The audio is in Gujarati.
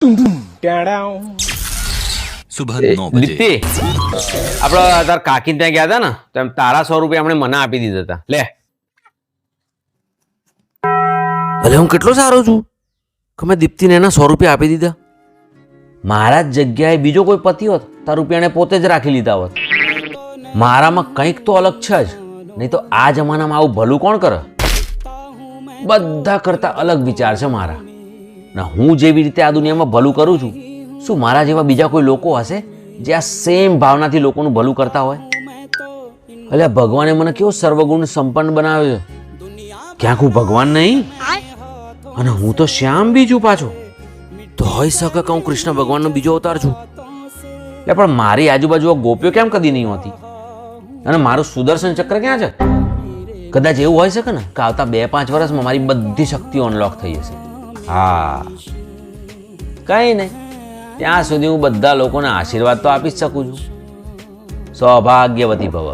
सुबह 9 बजे દીપ્તિ આપડે તાર કાકી ત્યાં ગયા હતા ને તો એમ તારા 100 રૂપિયા આપણે મને આપી દીધા હતા. લે ભલે હું કેટલો સારો છું કે મેં દીપ્તિને એના 100 રૂપિયા આપી દીધા. મારા જ જગ્યાએ બીજો કોઈ પતિ હોત તાર રૂપિયાને પોતે જ રાખી લીધા હોત. મારામાં કંઈક તો અલગ છે જ, નહીં તો આ જમાનામાં આવું ભલું કોણ કરે? બધા કરતા અલગ વિચાર છે મારા. ને હું જેવી રીતે આ દુનિયામાં ભલું કરું છું, શું મારા જેવા બીજા કોઈ લોકો હશે જે આ સેમ ભાવનાથી લોકોનું ભલું કરતા હોય? એટલે ભગવાને મને કેવો સર્વગુણ સંપન્ન બનાવ્યો છે. ક્યાંક હું ભગવાન નહીં અને હું તો શ્યામ બીજું પાછો. તો હોઈ શકે કે હું કૃષ્ણ ભગવાનનો બીજો અવતાર છું. એટલે પણ મારી આજુબાજુ ગોપીઓ કેમ કદી નહીં હોતી? અને મારું સુદર્શન ચક્ર ક્યાં છે? કદાચ એવું હોઈ શકે ને કે આવતા 2-5 વર્ષમાં મારી બધી શક્તિઓ અનલોક થઈ જશે. હા, કઈ નહીં, ત્યાં સુધી હું બધા લોકોને આશીર્વાદ તો આપી જ શકું છું. સૌભાગ્યવતી ભવ.